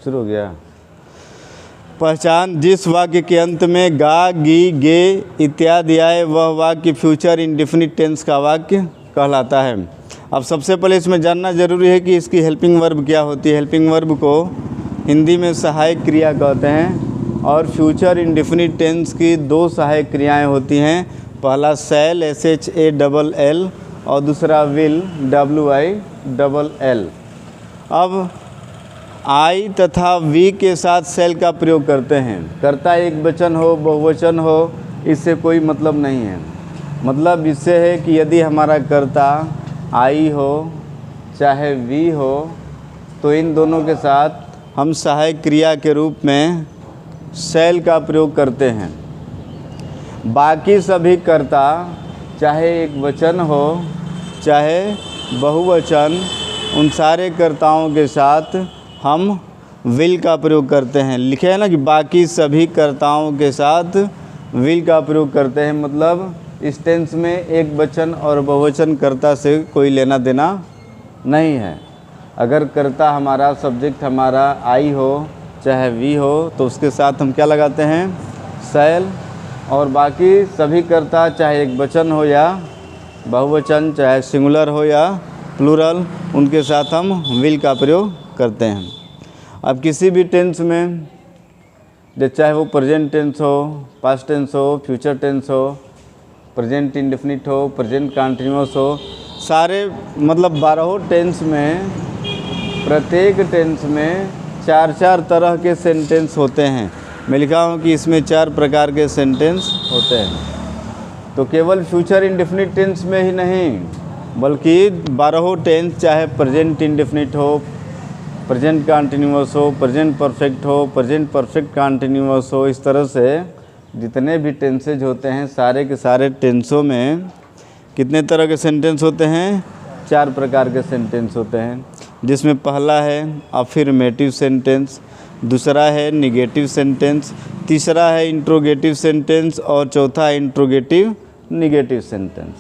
शुरू हो गया। पहचान, जिस वाक्य के अंत में गा, गी, गे इत्यादि आए वह वाक्य फ्यूचर इंडेफिनिट टेंस का वाक्य कहलाता है। अब सबसे पहले इसमें जानना जरूरी है कि इसकी हेल्पिंग वर्ब क्या होती है। हेल्पिंग वर्ब को हिंदी में सहायक क्रिया कहते हैं और फ्यूचर इंडेफिनिट टेंस की दो सहायक क्रियाएं होती हैं। पहला शैल SHALL और दूसरा विल WILL। अब आई तथा वी के साथ शैल का प्रयोग करते हैं। कर्ता एक वचन हो बहुवचन हो इससे कोई मतलब नहीं है। मतलब इससे है कि यदि हमारा कर्ता आई हो चाहे वी हो तो इन दोनों के साथ हम सहायक क्रिया के रूप में शैल का प्रयोग करते हैं। बाकी सभी कर्ता चाहे एक वचन हो चाहे बहुवचन उन सारे कर्ताओं के साथ हम विल का प्रयोग करते हैं। लिखे है ना कि बाकी सभी कर्ताओं के साथ विल का प्रयोग करते हैं। मतलब इस टेंस में एक वचन और बहुवचन कर्ता से कोई लेना देना नहीं है। अगर कर्ता हमारा सब्जेक्ट हमारा आई हो चाहे वी हो तो उसके साथ हम क्या लगाते हैं, शैल। और बाकी सभी कर्ता चाहे एक वचन हो या बहुवचन, चाहे सिंगुलर हो या प्लूरल, उनके साथ हम विल का प्रयोग करते हैं। अब किसी भी टेंस में चाहे वो प्रेजेंट टेंस हो, पास्ट टेंस हो, फ्यूचर टेंस हो, प्रेजेंट इंडेफिनिट हो, प्रेजेंट कंटीन्यूअस हो, सारे मतलब 12 टेंस में प्रत्येक टेंस में 4 तरह के सेंटेंस होते हैं। मैं लिखा हूँ कि इसमें 4 प्रकार के सेंटेंस होते हैं। तो केवल फ्यूचर इंडेफिनिट टेंस में ही नहीं बल्कि 12 टेंस, चाहे प्रेजेंट इंडेफिनिट हो, प्रेजेंट कंटीन्यूअस हो, प्रेजेंट परफेक्ट हो, प्रेजेंट परफेक्ट कंटीन्यूअस हो, इस तरह से जितने भी टेंसेज होते हैं सारे के सारे टेंसों में कितने तरह के सेंटेंस होते हैं, 4 प्रकार के सेंटेंस होते हैं। जिसमें पहला है अफर्मेटिव सेंटेंस, दूसरा है निगेटिव सेंटेंस, तीसरा है इंट्रोगेटिव सेंटेंस और चौथा है इंट्रोगेटिव निगेटिव सेंटेंस।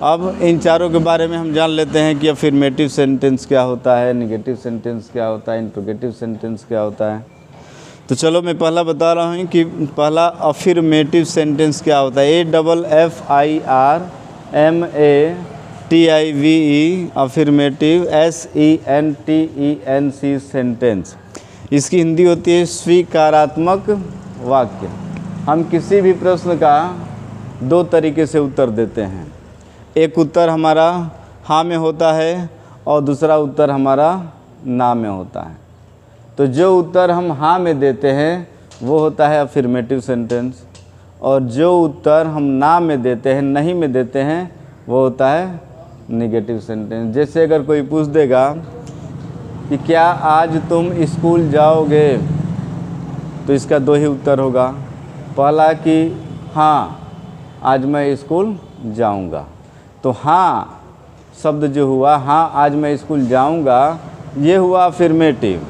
अब इन चारों के बारे में हम जान लेते हैं कि अफर्मेटिव सेंटेंस क्या होता है, निगेटिव सेंटेंस क्या होता है, इंट्रोगेटिव सेंटेंस क्या होता है। तो चलो मैं पहला बता रहा हूँ कि पहला अफर्मेटिव सेंटेंस क्या होता है। AFFIRMATIVE affirmative SENTENC sentence. इसकी हिंदी होती है स्वीकारात्मक वाक्य। हम किसी भी प्रश्न का 2 तरीके से उत्तर देते हैं। एक उत्तर हमारा हाँ में होता है और दूसरा उत्तर हमारा ना में होता है। तो जो उत्तर हम हाँ में देते हैं वो होता है अफर्मेटिव सेंटेंस और जो उत्तर हम ना में देते हैं, नहीं में देते हैं, वो होता है निगेटिव सेंटेंस। जैसे अगर कोई पूछ देगा कि क्या आज तुम स्कूल जाओगे, तो इसका 2 ही उत्तर होगा। पहला कि हाँ आज मैं स्कूल जाऊंगा। तो हाँ शब्द जो हुआ, हाँ आज मैं स्कूल जाऊंगा, ये हुआ अफर्मेटिव।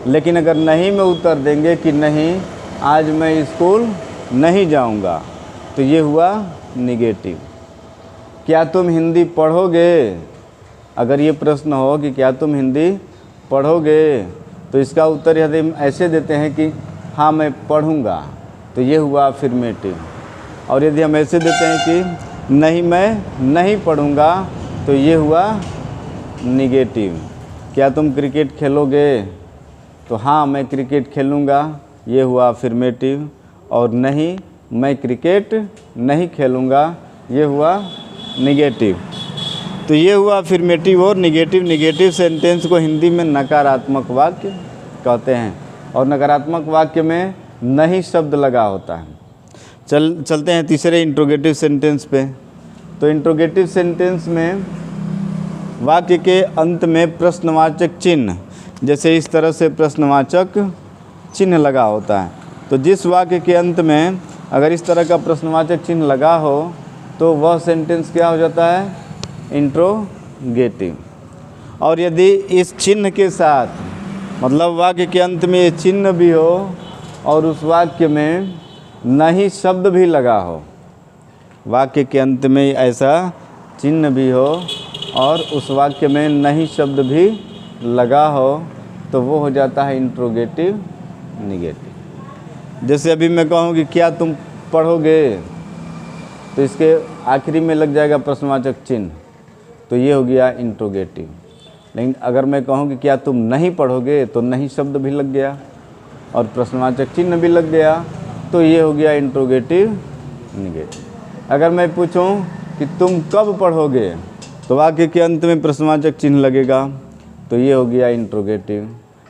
लेकिन अगर नहीं में उत्तर देंगे कि नहीं आज मैं स्कूल नहीं जाऊंगा, तो ये हुआ निगेटिव। क्या तुम हिंदी पढ़ोगे, अगर ये प्रश्न हो कि क्या तुम हिंदी पढ़ोगे, तो इसका उत्तर यदि हम ऐसे देते हैं कि हाँ मैं पढ़ूंगा, तो ये हुआ अफर्मेटिव। और यदि हम ऐसे देते हैं कि नहीं मैं नहीं पढ़ूंगा, तो ये हुआ निगेटिव। क्या तुम क्रिकेट खेलोगे, तो हाँ मैं क्रिकेट खेलूँगा, ये हुआ अफर्मेटिव। और नहीं मैं क्रिकेट नहीं खेलूँगा, ये हुआ निगेटिव। तो ये हुआ अफर्मेटिव और निगेटिव। निगेटिव सेंटेंस को हिंदी में नकारात्मक वाक्य कहते हैं और नकारात्मक वाक्य में नहीं शब्द लगा होता है। चलते हैं तीसरे इंट्रोगेटिव सेंटेंस पे। तो इंट्रोगेटिव सेंटेंस में वाक्य के अंत में प्रश्नवाचक चिन्ह, जैसे इस तरह से प्रश्नवाचक चिन्ह लगा होता है। तो जिस वाक्य के अंत में अगर इस तरह का प्रश्नवाचक चिन्ह लगा हो तो वह सेंटेंस क्या हो जाता है, इंट्रोगेटिव। और यदि इस चिन्ह के साथ मतलब वाक्य के अंत में ये चिन्ह भी हो और उस वाक्य में नहीं शब्द भी लगा हो, वाक्य के अंत में ऐसा चिन्ह भी हो और उस वाक्य में नहीं शब्द भी लगा हो, तो वो हो जाता है इंट्रोगेटिव निगेटिव। जैसे अभी मैं कहूँ कि क्या तुम पढ़ोगे, तो इसके आखिरी में लग जाएगा प्रश्नवाचक चिन्ह, तो ये हो गया इंट्रोगेटिव। लेकिन अगर मैं कहूँ कि क्या तुम नहीं पढ़ोगे, तो नहीं शब्द भी लग गया और प्रश्नवाचक चिन्ह भी लग गया, तो ये हो गया इंट्रोगेटिव निगेटिव। अगर मैं पूछूं कि तुम कब पढ़ोगे, तो वाक्य के अंत में प्रश्नवाचक चिन्ह लगेगा, तो ये हो गया इंट्रोगेटिव।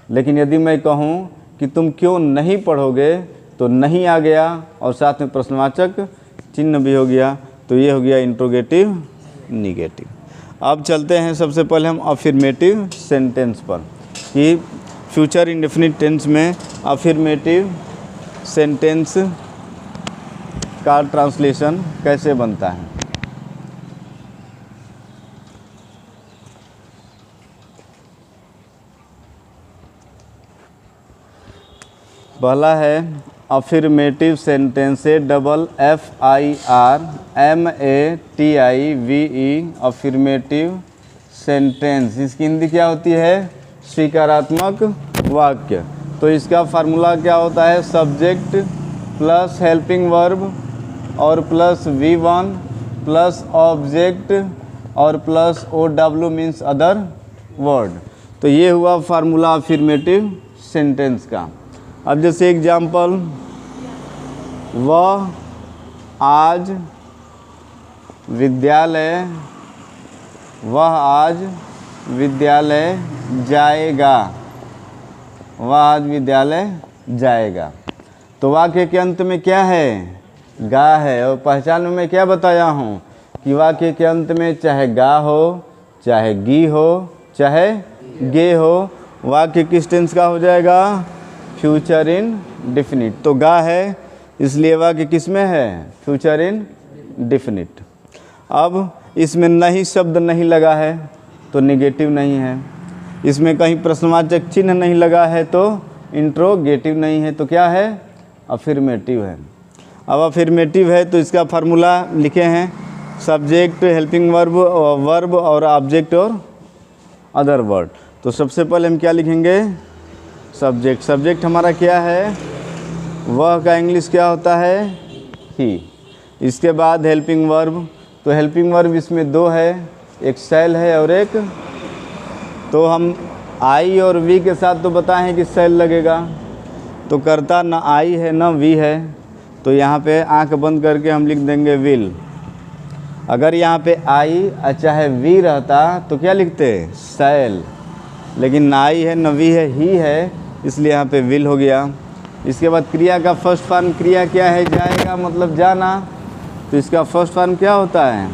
लेकिन यदि मैं कहूं कि तुम क्यों नहीं पढ़ोगे, तो नहीं आ गया और साथ में प्रश्नवाचक चिन्ह भी हो गया, तो ये हो गया इंट्रोगेटिव निगेटिव। अब चलते हैं सबसे पहले हम अफर्मेटिव सेंटेंस पर, कि फ्यूचर इंडेफिनिट टेंस में अफर्मेटिव सेंटेंस का ट्रांसलेशन कैसे बनता है। पहला है अफर्मेटिव सेंटेंस से FIRMATIVE अफर्मेटिव सेंटेंस। इसकी हिंदी क्या होती है? स्वीकारात्मक वाक्य। तो इसका फार्मूला क्या होता है? सब्जेक्ट प्लस हेल्पिंग वर्ब और प्लस V1 प्लस ऑब्जेक्ट और plus OW means other word. तो ये हुआ फार्मूला अफर्मेटिव सेंटेंस का। अब जैसे एग्जाम्पल, वह आज विद्यालय जाएगा। वह आज विद्यालय जाएगा। तो वाक्य के अंत में क्या है? गा है। और पहचान में मैं क्या बताया हूँ कि वाक्य के अंत में चाहे गा हो, चाहे गी हो, चाहे गे हो, वाक्य किस टेंस का हो जाएगा? Future indefinite. तो गा है, इसलिए वाक्य किस में है? Future indefinite. अब इसमें नहीं शब्द नहीं लगा है तो निगेटिव नहीं है। इसमें कहीं प्रश्नवाचक चिन्ह नहीं लगा है तो इंट्रोगेटिव नहीं है। तो क्या है? अफर्मेटिव है। अब अफर्मेटिव है तो इसका फार्मूला लिखे हैं, सब्जेक्ट, हेल्पिंग वर्ब और ऑब्जेक्ट और अदर वर्ड। तो सबसे पहले हम क्या लिखेंगे? सब्जेक्ट। सब्जेक्ट हमारा क्या है? वह का इंग्लिश क्या होता है? ही। इसके बाद हेल्पिंग वर्ब। तो हेल्पिंग वर्ब इसमें दो है, एक शैल है और एक, तो हम आई और वी के साथ तो बताएं कि शैल लगेगा। तो करता ना आई है ना वी है, तो यहाँ पे आंख बंद करके हम लिख देंगे विल। अगर यहाँ पे आई चाहे वी रहता तो क्या लिखते? शैल। लेकिन ना आई है ना वी है, ही है, इसलिए यहाँ पे विल हो गया। इसके बाद क्रिया का फर्स्ट फॉर्म क्रिया क्या है? जाएगा, मतलब जाना। तो इसका फर्स्ट फॉर्म क्या होता है?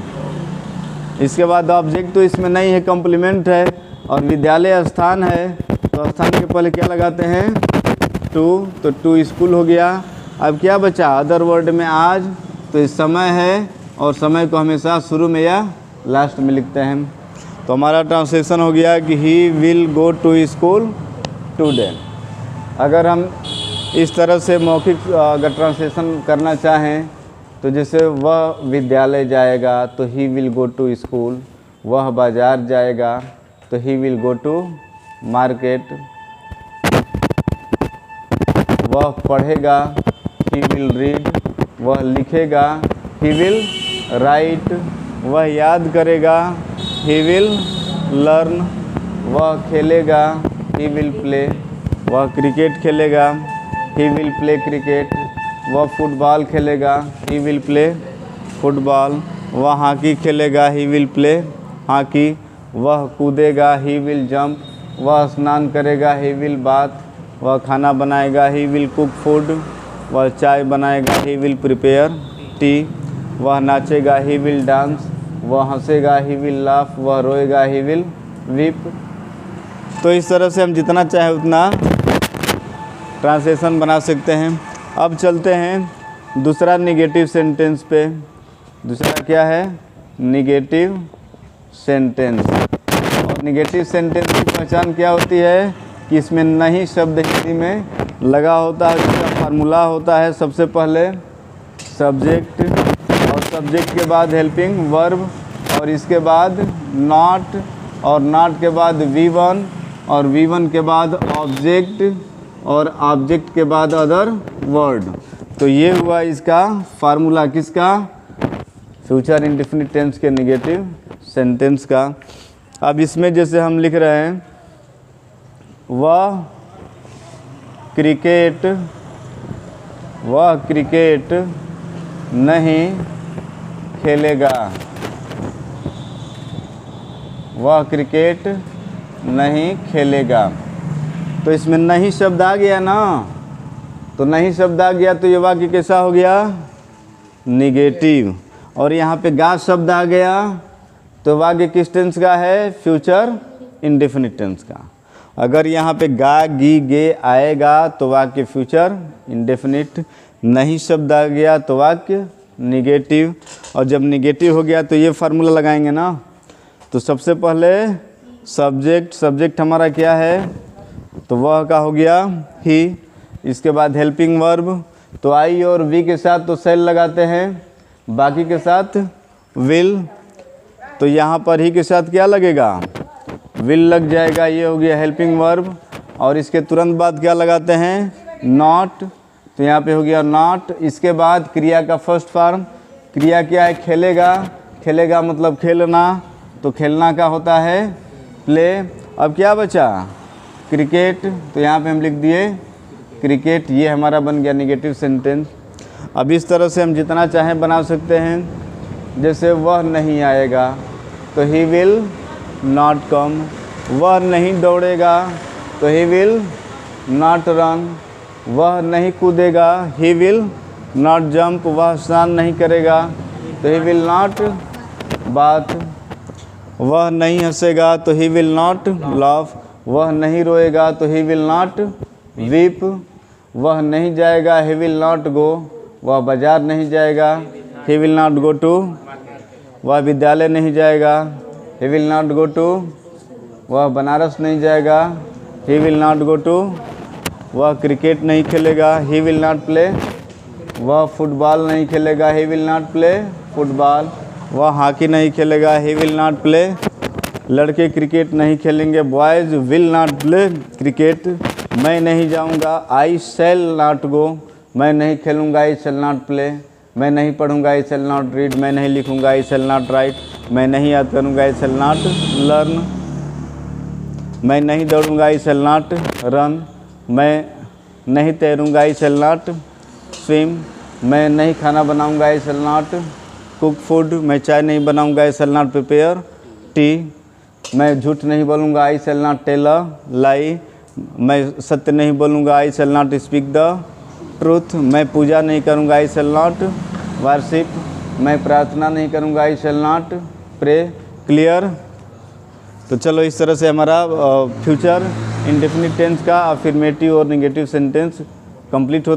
इसके बाद ऑब्जेक्ट तो इसमें नहीं है, कॉम्प्लीमेंट है, और विद्यालय स्थान है, तो स्थान के पहले क्या लगाते हैं? टू। तो टू स्कूल हो गया। अब क्या बचा? अदर वर्ड में आज, तो इस समय है, और समय को हमेशा शुरू में या लास्ट में लिखते हैं। तो हमारा ट्रांसलेशन हो गया कि he will go to school today. अगर हम इस तरह से मौखिक अगर ट्रांसलेशन करना चाहें, तो जैसे वह विद्यालय जाएगा तो he will go to school, वह बाज़ार जाएगा तो he will go to market, वह पढ़ेगा ही विल रीड, वह लिखेगा ही विल राइट, वह याद करेगा ही विल लर्न, वह खेलेगा ही विल प्ले, वह क्रिकेट खेलेगा ही विल प्ले क्रिकेट, वह फुटबॉल खेलेगा ही विल प्ले फुटबॉल, वह हॉकी खेलेगा ही विल प्ले हॉकी, वह कूदेगा ही विल जंप, वह स्नान करेगा ही विल बाथ, वह खाना बनाएगा ही विल कुक फूड, वह चाय बनाएगा ही विल प्रिपेयर टी, वह नाचेगा ही विल डांस, वह हंसेगा ही विल लाफ, वह रोएगा ही विल वीप। तो इस तरह से हम जितना चाहे उतना ट्रांसलेशन बना सकते हैं। अब चलते हैं दूसरा निगेटिव सेंटेंस पे। दूसरा क्या है? Negative sentence. और निगेटिव सेंटेंस की पहचान क्या होती है? कि इसमें नहीं शब्द हिंदी में लगा होता है, जिसका फार्मूला होता है सबसे पहले सब्जेक्ट, और सब्जेक्ट के बाद हेल्पिंग वर्ब, और इसके बाद नॉट, और नॉट के बाद V1 और V1 के बाद ऑब्जेक्ट और ऑब्जेक्ट के बाद अदर वर्ड। तो ये हुआ इसका फार्मूला किसका, फ्यूचर इंडेफिनिट टेंस के नेगेटिव सेंटेंस का। अब इसमें जैसे हम लिख रहे हैं वह क्रिकेट नहीं खेलेगा, वह क्रिकेट नहीं खेलेगा। तो इसमें नहीं शब्द आ गया ना, तो नहीं शब्द आ गया तो ये वाक्य कैसा हो गया, निगेटिव। और यहाँ पे गा शब्द आ गया तो वाक्य किस टेंस का है, फ्यूचर इंडेफिनिट टेंस का। अगर यहाँ पे गा गी गे आएगा तो वाक्य फ्यूचर इंडेफिनिट, नहीं शब्द आ गया तो वाक्य निगेटिव। और जब निगेटिव हो गया तो ये फार्मूला लगाएंगे ना। तो सबसे पहले सब्जेक्ट हमारा क्या है, तो वह का हो गया ही। इसके बाद हेल्पिंग वर्ब, तो आई और वी के साथ तो सेल लगाते हैं, बाकी के साथ विल। तो यहाँ पर ही के साथ क्या लगेगा, विल लग जाएगा। ये हो गया हेल्पिंग वर्ब। और इसके तुरंत बाद क्या लगाते हैं, नॉट। तो यहाँ पे हो गया नॉट। इसके बाद क्रिया का फर्स्ट फॉर्म, क्रिया क्या है, खेलेगा। खेलेगा मतलब खेलना, तो खेलना का होता है प्ले। अब क्या बचा, क्रिकेट। तो यहाँ पे हम लिख दिए क्रिकेट। ये हमारा बन गया नेगेटिव सेंटेंस। अब इस तरह से हम जितना चाहें बना सकते हैं। जैसे वह नहीं आएगा तो ही विल नॉट कम, वह नहीं दौड़ेगा तो ही विल नॉट रन, वह नहीं कूदेगा ही विल नॉट जंप, वह स्नान नहीं करेगा तो ही विल नॉट बाथ, वह नहीं हंसेगा तो ही विल नॉट लाफ, वह नहीं रोएगा तो ही विल नॉट वीप, वह नहीं जाएगा ही विल नॉट गो, वह बाजार नहीं जाएगा he will not go to, वह विद्यालय नहीं जाएगा he will not go to, वह बनारस नहीं जाएगा he will not go to, वह क्रिकेट नहीं खेलेगा ही विल नॉट प्ले, वह फुटबॉल नहीं खेलेगा he will not play football, वह हॉकी नहीं खेलेगा ही विल नॉट प्ले, लड़के क्रिकेट नहीं खेलेंगे boys will not play cricket, मैं नहीं जाऊंगा आई शैल नॉट गो, मैं नहीं खेलूंगा आई शैल नॉट प्ले, मैं नहीं पढ़ूंगा आई शैल नॉट रीड, मैं नहीं लिखूंगा आई शैल नॉट राइट, मैं नहीं याद करूंगा आई शैल नॉट लर्न, मैं नहीं दौड़ूंगा आई शैल नॉट रन, मैं नहीं तैरूंगा आई शैल नॉट स्विम, मैं नहीं खाना बनाऊंगा आई शैल नॉट कुक फूड, मैं चाय नहीं बनाऊंगा आई शैल नॉट प्रिपेयर टी, मैं झूठ नहीं बोलूँगा I shall not tell a लाई, मैं सत्य नहीं बोलूँगा I shall not speak the truth, मैं पूजा नहीं करूँगा आई शैल नॉट वर्शिप, मैं प्रार्थना नहीं करूँगा आई शैल नॉट प्रे। क्लियर। तो चलो इस तरह से हमारा फ्यूचर इंडेफिनिट टेंस का अफर्मेटिव और नेगेटिव सेंटेंस कंप्लीट होता है।